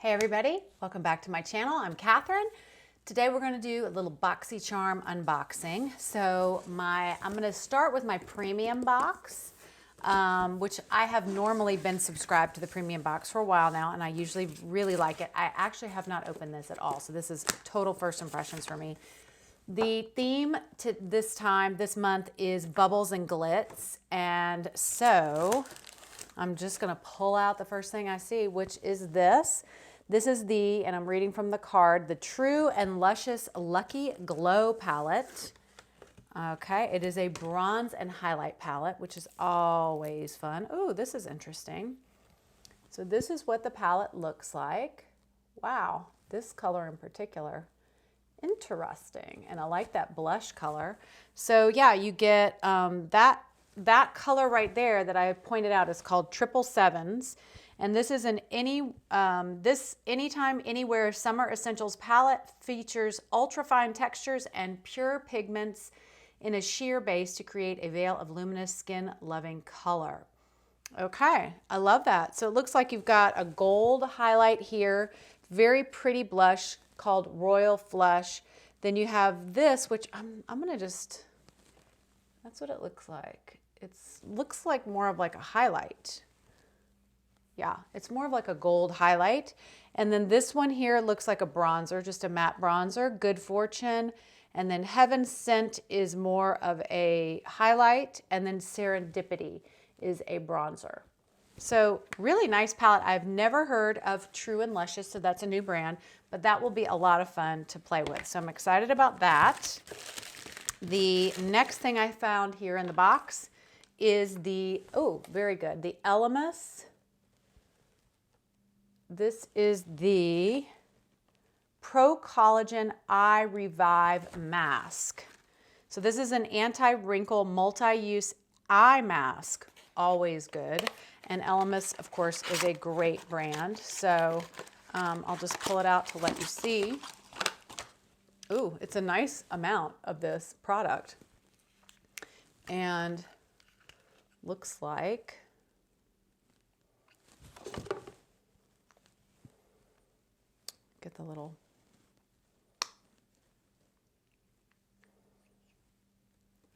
Hey everybody, welcome back to my channel. I'm Catherine. Today we're going to do a little Boxycharm unboxing. So I'm going to start with my premium box, which I have normally been subscribed to the premium box for a while now, and I usually really like it. I actually have not opened this at all, so this is total first impressions for me. The theme to this month is bubbles and glitz, and so I'm just going to pull out the first thing I see, which is this. This is and I'm reading from the card, the True and Luscious Lucky Glow palette. Okay, it is a bronze and highlight palette, which is always fun. Oh, this is interesting. So this is what the palette looks like. Wow, this color in particular. Interesting, and I like that blush color. So yeah, you get that color right there that I pointed out is called 777s. And this is this Anytime, Anywhere Summer Essentials palette features ultra-fine textures and pure pigments in a sheer base to create a veil of luminous, skin-loving color. Okay, I love that. So it looks like you've got a gold highlight here, very pretty blush called Royal Flush. Then you have this, which I'm gonna just, that's what it looks like. It looks like more of like a highlight. Yeah, it's more of like a gold highlight. And then this one here looks like a bronzer, just a matte bronzer, Good Fortune. And then Heaven Sent is more of a highlight. And then Serendipity is a bronzer. So really nice palette. I've never heard of True and Luscious, so that's a new brand, but that will be a lot of fun to play with. So I'm excited about that. The next thing I found here in the box is oh, very good, the Elemis. This is the Pro Collagen Eye Revive Mask. So this is an anti-wrinkle multi-use eye mask. Always good. And Elemis, of course, is a great brand. So I'll just pull it out to let you see. Ooh, it's a nice amount of this product. And looks like get the little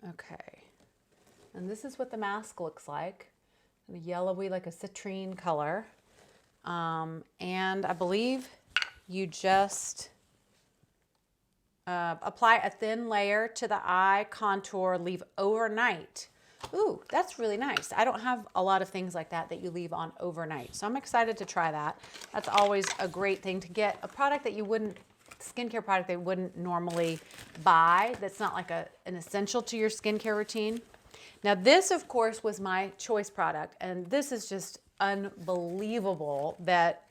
okay. And this is what the mask looks like. A yellowy, like a citrine color. And I believe you just apply a thin layer to the eye contour, leave overnight. Ooh, that's really nice. I don't have a lot of things like that you leave on overnight. So I'm excited to try that. That's always a great thing to get a product that you wouldn't, skincare product they wouldn't normally buy. That's not like an essential to your skincare routine. Now this, of course, was my choice product, and this is just unbelievable that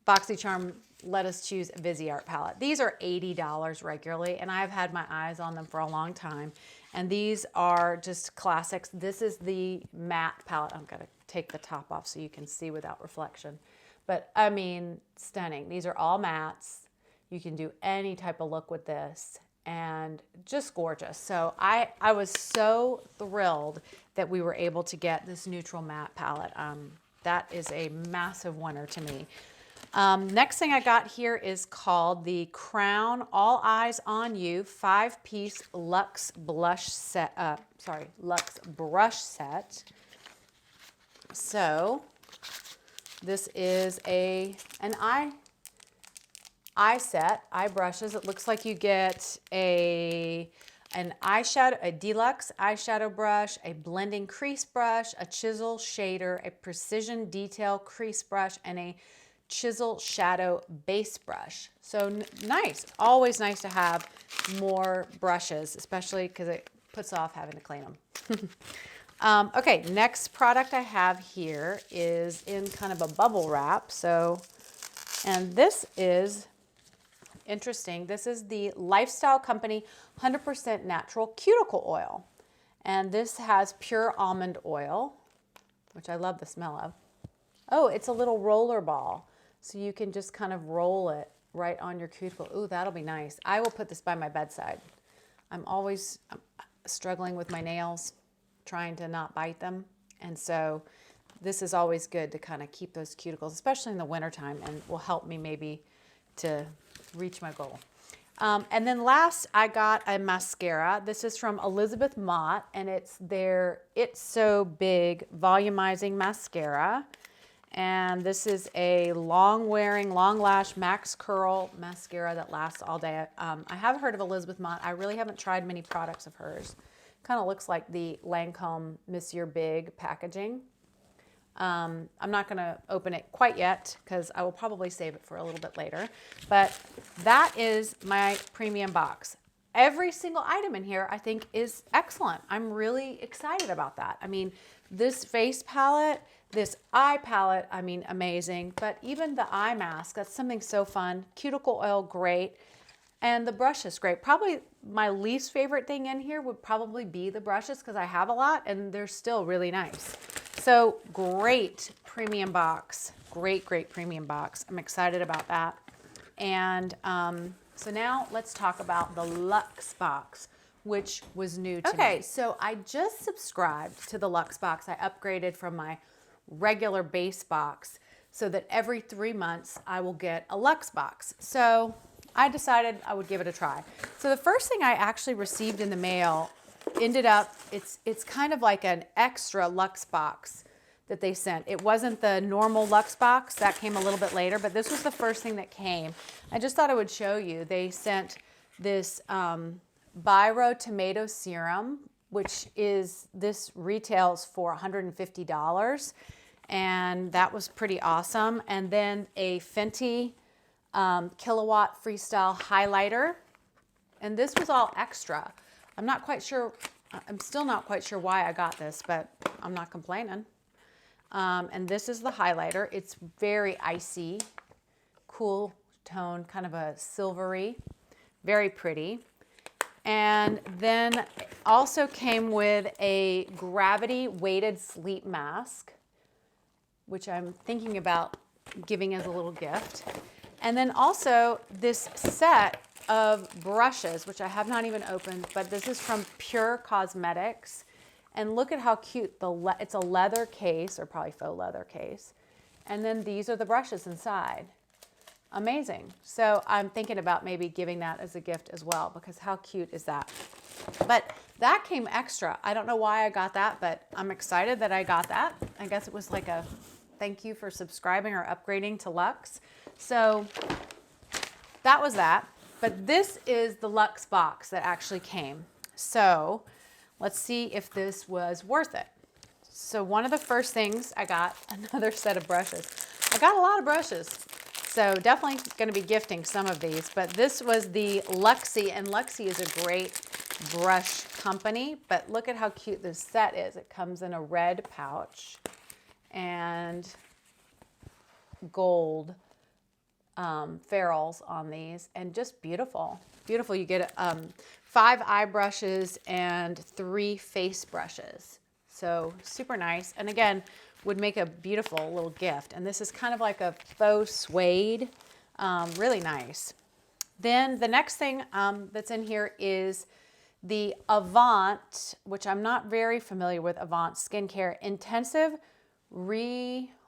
Boxycharm let us choose a Viseart palette. These are $80 regularly, and I've had my eyes on them for a long time, and these are just classics. This is the matte palette. I'm gonna take the top off so you can see without reflection. But I mean, stunning. These are all mattes. You can do any type of look with this, and just gorgeous. So I was so thrilled that we were able to get this neutral matte palette. That is a massive winner to me. Next thing I got here is called the Crown All Eyes on You 5-piece Luxe blush set. Luxe brush set. So this is an eye set, eye brushes. It looks like you get an eyeshadow, a deluxe eyeshadow brush, a blending crease brush, a chisel shader, a precision detail crease brush, and a chisel shadow base brush. So nice. Always nice to have more brushes, especially because it puts off having to clean them. Okay, next product I have here is in kind of a bubble wrap. And this is interesting. This is the Lifestyle Company 100% Natural Cuticle Oil. And this has pure almond oil, which I love the smell of. Oh, it's a little roller ball. So you can just kind of roll it right on your cuticle. Ooh, that'll be nice. I will put this by my bedside. I'm always struggling with my nails, trying to not bite them. And so this is always good to kind of keep those cuticles, especially in the wintertime, and will help me maybe to reach my goal. And then last, I got a mascara. This is from Elizabeth Mott, and it's their It's So Big Volumizing Mascara. And this is a long-wearing, long-lash max curl mascara that lasts all day. I have heard of Elizabeth Mott. I really haven't tried many products of hers. Kind of looks like the Lancome Monsieur Big packaging. I'm not going to open it quite yet because I will probably save it for a little bit later. But that is my premium box. Every single item in here I think is excellent. I'm really excited about that. I mean, this face palette, this eye palette, I mean, amazing. But even the eye mask, that's something so fun. Cuticle oil, great. And the brushes, great. Probably my least favorite thing in here would probably be the brushes because I have a lot and they're still really nice. So great premium box, great premium box. I'm excited about that. And so now let's talk about the Luxe box, which was new to me. Okay, so I just subscribed to the Luxe box. I upgraded from my regular base box so that every 3 months I will get a Luxe box. So I decided I would give it a try. So the first thing I actually received in the mail ended up, it's kind of like an extra Luxe box that they sent. It wasn't the normal Luxe box, that came a little bit later, but this was the first thing that came. I just thought I would show you. They sent this Biro tomato serum, which this retails for $150, and that was pretty awesome. And then a Fenty Kilowatt Freestyle highlighter, and this was all extra. I'm still not quite sure why I got this, but I'm not complaining. And this is the highlighter. It's very icy, cool tone, kind of a silvery, very pretty. And then it also came with a gravity weighted sleep mask, which I'm thinking about giving as a little gift. And then also this set of brushes, which I have not even opened, but this is from Pure Cosmetics. And look at how cute, it's a leather case, or probably faux leather case. And then these are the brushes inside. Amazing. So I'm thinking about maybe giving that as a gift as well, because how cute is that? But that came extra. I don't know why I got that, but I'm excited that I got that. I guess it was like a thank you for subscribing or upgrading to Luxe. So that was that. But this is the Luxe box that actually came. So let's see if this was worth it. So one of the first things I got, another set of brushes. I got a lot of brushes. So definitely going to be gifting some of these. But this was the Luxe, and Luxe is a great brush company. But look at how cute this set is. It comes in a red pouch and gold ferrules on these, and just beautiful. Beautiful. You get 5 eye brushes and 3 face brushes. So super nice. And again, would make a beautiful little gift. And this is kind of like a faux suede. Really nice. Then the next thing that's in here is the Avant, which I'm not very familiar with, Avant Skincare Intensive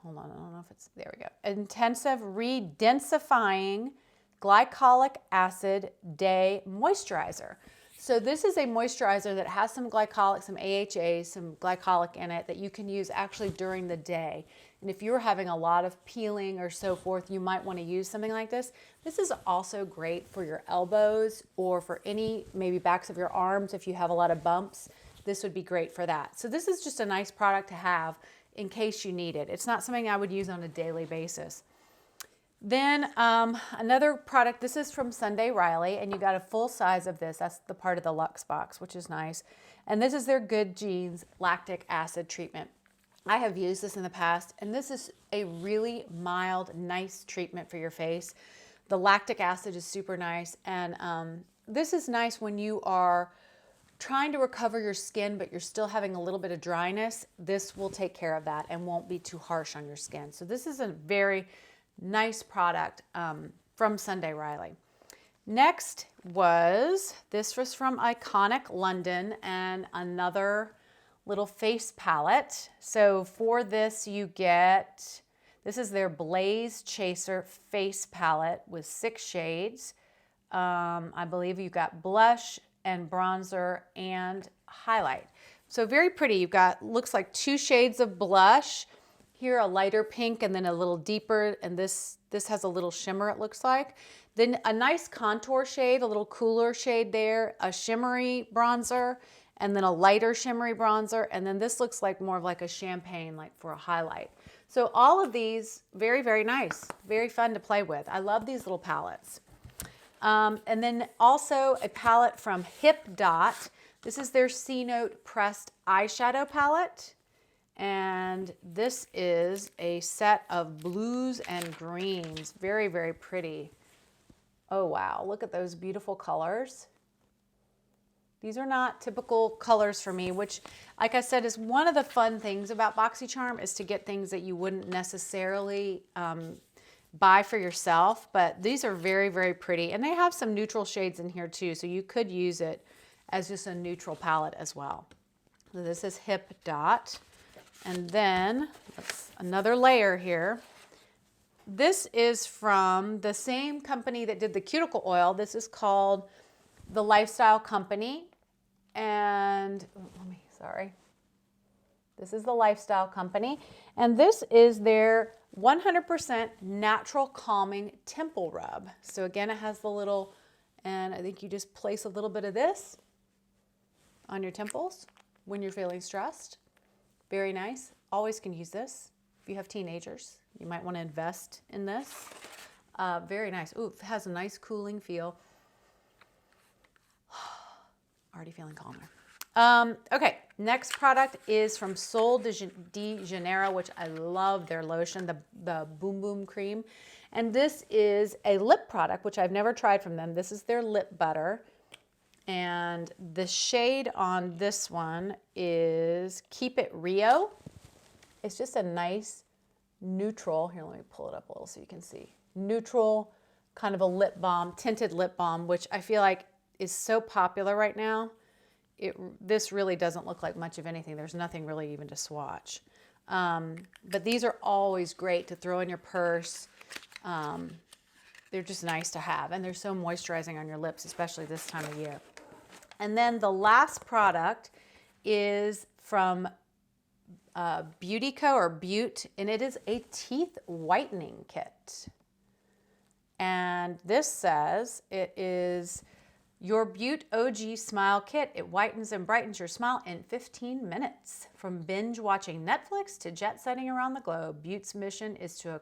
hold on, I don't know if it's, there we go. Intensive Redensifying Glycolic Acid Day Moisturizer. So this is a moisturizer that has some glycolic, some AHA, some glycolic in it that you can use actually during the day. And if you're having a lot of peeling or so forth, you might want to use something like this. This is also great for your elbows or for any maybe backs of your arms if you have a lot of bumps. This would be great for that. So this is just a nice product to have in case you need it. It's not something I would use on a daily basis. Then another product, this is from Sunday Riley, and you got a full size of this. That's the part of the Luxe box, which is nice. And this is their Good Genes Lactic Acid Treatment. I have used this in the past, and this is a really mild, nice treatment for your face. The lactic acid is super nice, and this is nice when you are trying to recover your skin, but you're still having a little bit of dryness. This will take care of that and won't be too harsh on your skin. So this is a very nice product from Sunday Riley. Next this was from Iconic London, and another little face palette. So for this you get, this is their Blaze Chaser face palette with 6 shades. I believe you've got blush and bronzer and highlight. So very pretty. You've got, looks like 2 shades of blush. Here a lighter pink and then a little deeper, and this has a little shimmer it looks like. Then a nice contour shade, a little cooler shade there, a shimmery bronzer, and then a lighter shimmery bronzer, and then this looks like more of like a champagne, like for a highlight. So all of these, very, very nice, very fun to play with. I love these little palettes. And then also a palette from Hip Dot. This is their C-Note Pressed Eyeshadow Palette. And this is a set of blues and greens. Very, very pretty. Oh, wow. Look at those beautiful colors. These are not typical colors for me, which, like I said, is one of the fun things about Boxycharm, is to get things that you wouldn't necessarily buy for yourself. But these are very, very pretty. And they have some neutral shades in here too, so you could use it as just a neutral palette as well. So this is Hip Dot. And then another layer here. This is from the same company that did the cuticle oil. This is called the Lifestyle Company. And this is the Lifestyle Company. And this is their 100% natural calming temple rub. So again, it has the little, and I think you just place a little bit of this on your temples when you're feeling stressed. Very nice. Always can use this. If you have teenagers, you might want to invest in this. Very nice. Ooh, it has a nice cooling feel. Already feeling calmer. Okay, next product is from Sol de Janeiro, which I love their lotion, the Boom Boom Cream. And this is a lip product, which I've never tried from them. This is their lip butter. And the shade on this one is Keep It Rio. It's just a nice neutral, here let me pull it up a little so you can see, neutral kind of a lip balm, tinted lip balm, which I feel like is so popular right now. This really doesn't look like much of anything. There's nothing really even to swatch. But these are always great to throw in your purse. They're just nice to have, and they're so moisturizing on your lips, especially this time of year. And then the last product is from Beauty Co. or Butte, and it is a teeth whitening kit. And this says it is your Butte OG Smile Kit. It whitens and brightens your smile in 15 minutes. From binge watching Netflix to jet setting around the globe, Butte's mission is to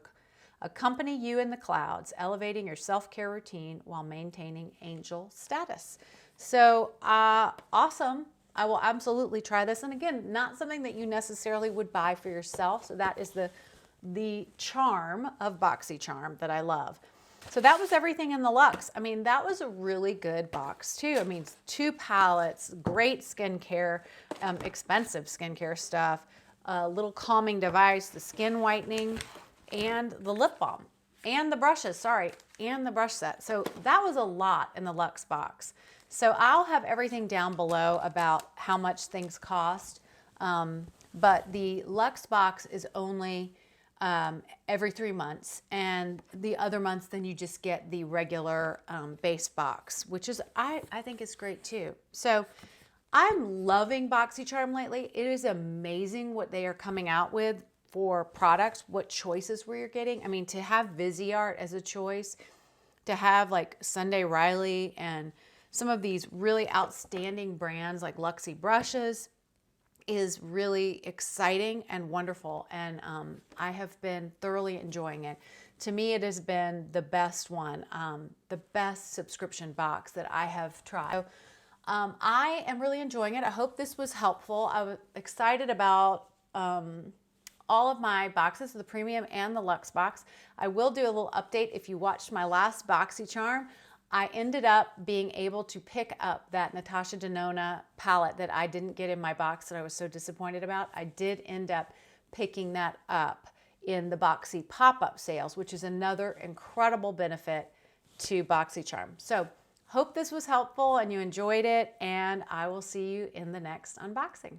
accompany you in the clouds, elevating your self-care routine while maintaining angel status. So awesome. I will absolutely try this. And again, not something that you necessarily would buy for yourself. So that is the charm of Boxycharm that I love. So that was everything in the Luxe. I mean, that was a really good box too. I mean, 2 palettes, great skincare, expensive skincare stuff, a little calming device, the skin whitening, and the lip balm, and the brushes, and the brush set. So that was a lot in the Luxe box. So I'll have everything down below about how much things cost. But the Luxe box is only every 3 months, and the other months then you just get the regular base box, which is I think is great too. So I'm loving Boxycharm lately. It is amazing what they are coming out with for products, what choices we're getting. I mean, to have Viseart as a choice, to have like Sunday Riley and some of these really outstanding brands like Luxe brushes is really exciting and wonderful. And I have been thoroughly enjoying it. To me, it has been the best one, the best subscription box that I have tried. So, I am really enjoying it. I hope this was helpful. I was excited about all of my boxes, the premium and the Luxe box. I will do a little update. If you watched my last Boxycharm, I ended up being able to pick up that Natasha Denona palette that I didn't get in my box that I was so disappointed about. I did end up picking that up in the Boxy pop-up sales, which is another incredible benefit to Boxycharm. So hope this was helpful and you enjoyed it, and I will see you in the next unboxing.